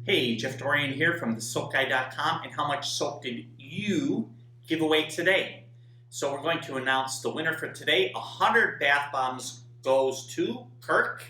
Hey, Jeff Dorian here from thesoapguy.com. And how much soap did you give away today? So we're going to announce the winner for today. 100 bath bombs goes to Kirk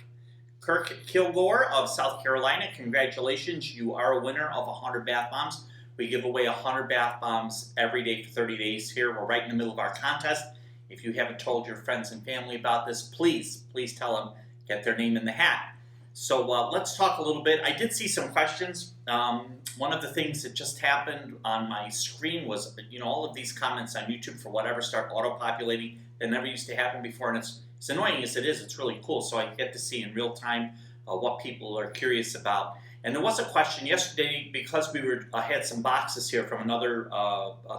Kilgore of South Carolina. Congratulations, you are a winner of 100 bath bombs. We give away 100 bath bombs every day for 30 days here. We're right in the middle of our contest. If you haven't told your friends and family about this, please tell them, get their name in the hat. So let's talk a little bit. I did see some questions. One of the things that just happened on my screen was, all of these comments on YouTube, for whatever, start auto-populating. That never used to happen before, and it's annoying as it is. It's really cool. So I get to see in real time what people are curious about. And there was a question yesterday because I had some boxes here from another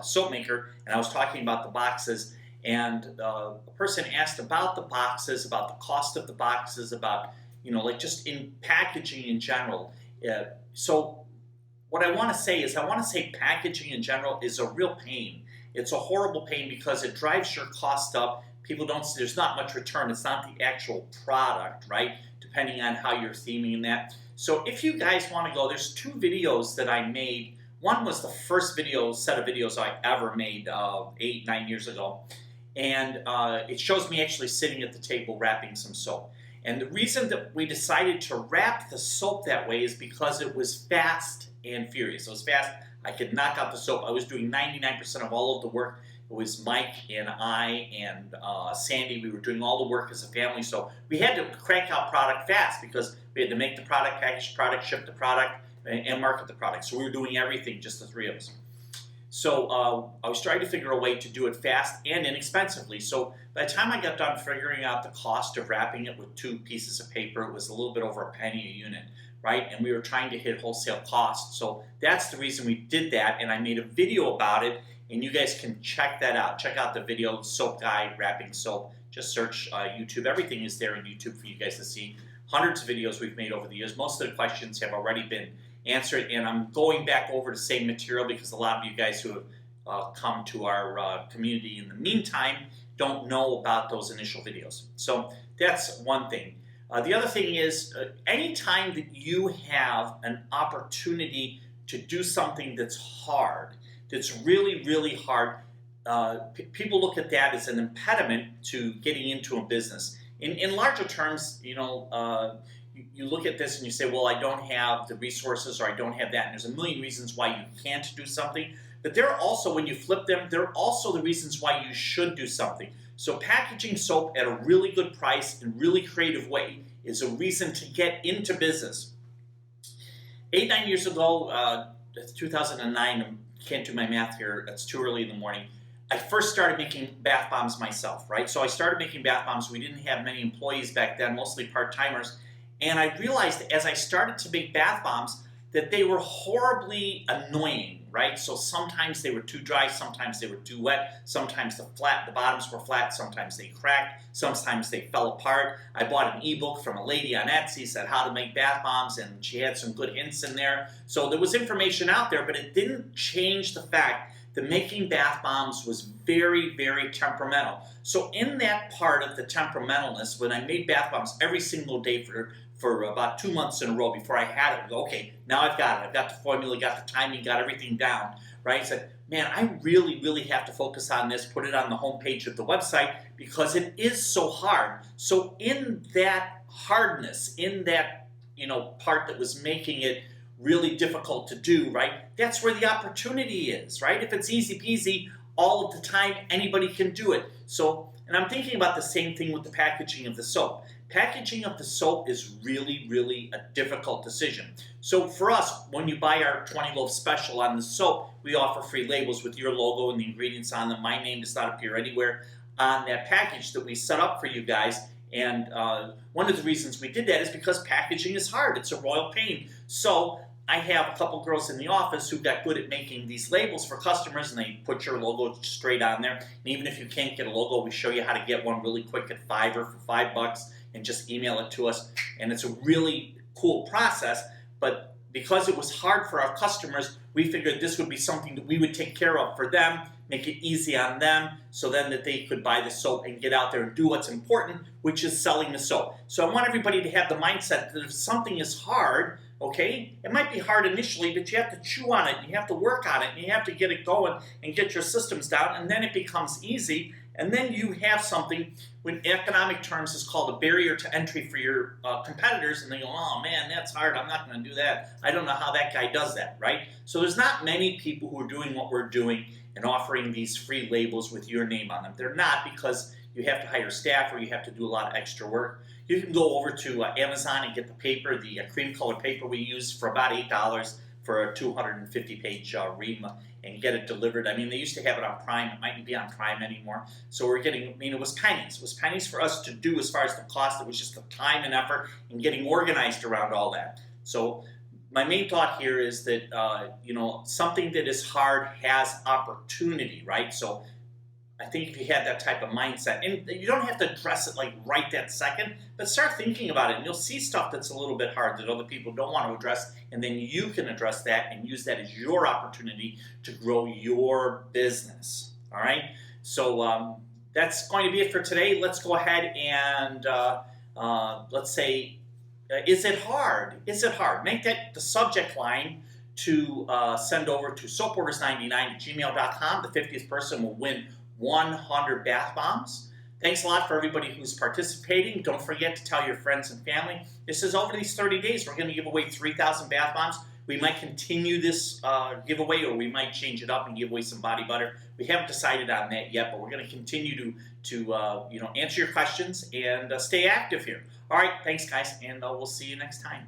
soap maker, and I was talking about the boxes. And a person asked about the boxes, about the cost of the boxes, about just in packaging in general. So what I want to say is packaging in general is a real pain. It's a horrible pain because it drives your cost up. There's not much return. It's not the actual product, right? Depending on how you're theming that. So if you guys want to go, there's two videos that I made. One was the first set of videos I ever made 8-9 years ago. And it shows me actually sitting at the table wrapping some soap. And the reason that we decided to wrap the soap that way is because it was fast and furious. It was fast. I could knock out the soap. I was doing 99% of all of the work. It was Mike and I and Sandy. We were doing all the work as a family. So we had to crank out product fast because we had to make the product, package the product, ship the product, and market the product. So we were doing everything, just the three of us. So I was trying to figure a way to do it fast and inexpensively. So by the time I got done figuring out the cost of wrapping it with 2 pieces of paper, it was a little bit over a penny a unit, right? And we were trying to hit wholesale costs. So that's the reason we did that, and I made a video about it, and you guys can check that out. Check out the video, Soap Guy Wrapping Soap. Just search YouTube. Everything is there on YouTube for you guys to see. Hundreds of videos we've made over the years. Most of the questions have already been answered, and I'm going back over the same material because a lot of you guys who have come to our community in the meantime don't know about those initial videos. So that's one thing. The other thing is anytime that you have an opportunity to do something that's hard, that's really, really hard, people look at that as an impediment to getting into a business. In larger terms, you look at this and you say, well, I don't have the resources or I don't have that. And there's a million reasons why you can't do something. But there are also, when you flip them, there are also the reasons why you should do something. So packaging soap at a really good price and really creative way is a reason to get into business. 8-9 years ago, 2009, I can't do my math here, it's too early in the morning. I first started making bath bombs myself, right? So I started making bath bombs. We didn't have many employees back then, mostly part-timers. And I realized as I started to make bath bombs that they were horribly annoying, right? So sometimes they were too dry, sometimes they were too wet, sometimes the bottoms were flat, sometimes they cracked, sometimes they fell apart. I bought an ebook from a lady on Etsy, said how to make bath bombs, and she had some good hints in there. So there was information out there, but it didn't change the fact that making bath bombs was very, very temperamental. So in that part of the temperamentalness, when I made bath bombs every single day for about 2 months in a row before I had it, okay, now I've got it. I've got the formula, got the timing, got everything down, right? I said, man, I really, really have to focus on this, put it on the homepage of the website because it is so hard. So in that hardness, in that, part that was making it really difficult to do, right? That's where the opportunity is, right? If it's easy peasy, all of the time, anybody can do it. So, and I'm thinking about the same thing with the packaging of the soap. Packaging of the soap is really, really a difficult decision. So for us, when you buy our 20 loaf special on the soap, we offer free labels with your logo and the ingredients on them. My name does not appear anywhere on that package that we set up for you guys. And one of the reasons we did that is because packaging is hard. It's a royal pain. So I have a couple girls in the office who got good at making these labels for customers, and they put your logo straight on there. And even if you can't get a logo, we show you how to get one really quick at Fiverr for $5 and just email it to us. And it's a really cool process, but because it was hard for our customers, we figured this would be something that we would take care of for them, make it easy on them, so then that they could buy the soap and get out there and do what's important, which is selling the soap. So I want everybody to have the mindset that if something is hard, okay? It might be hard initially, but you have to chew on it, and you have to work on it, and you have to get it going and get your systems down, and then it becomes easy, and then you have something, in economic terms, is called a barrier to entry for your competitors, and they go, oh man, that's hard, I'm not going to do that. I don't know how that guy does that, right? So there's not many people who are doing what we're doing and offering these free labels with your name on them. They're not, because you have to hire staff or you have to do a lot of extra work. You can go over to Amazon and get the paper, the cream colored paper we use for about $8 for a 250-page ream and get it delivered. I mean, they used to have it on Prime. It mightn't be on Prime anymore. So we're getting, I mean, it was pennies. It was pennies for us to do as far as the cost. It was just the time and effort and getting organized around all that. So my main thought here is that, you know, something that is hard has opportunity, right? So I think if you had that type of mindset, and you don't have to address it like right that second, but start thinking about it, and you'll see stuff that's a little bit hard that other people don't want to address, and then you can address that and use that as your opportunity to grow your business. All right? So that's going to be it for today. Let's go ahead and let's say, is it hard? Is it hard? Make that the subject line to send over to soaporders99@gmail.com. The 50th person will win 100 bath bombs. Thanks a lot for everybody who's participating. Don't forget to tell your friends and family. This is over these 30 days. We're going to give away 3,000 bath bombs. We might continue this giveaway, or we might change it up and give away some body butter. We haven't decided on that yet, but we're going to continue to you know, answer your questions and stay active here. All right, thanks guys, and we'll see you next time.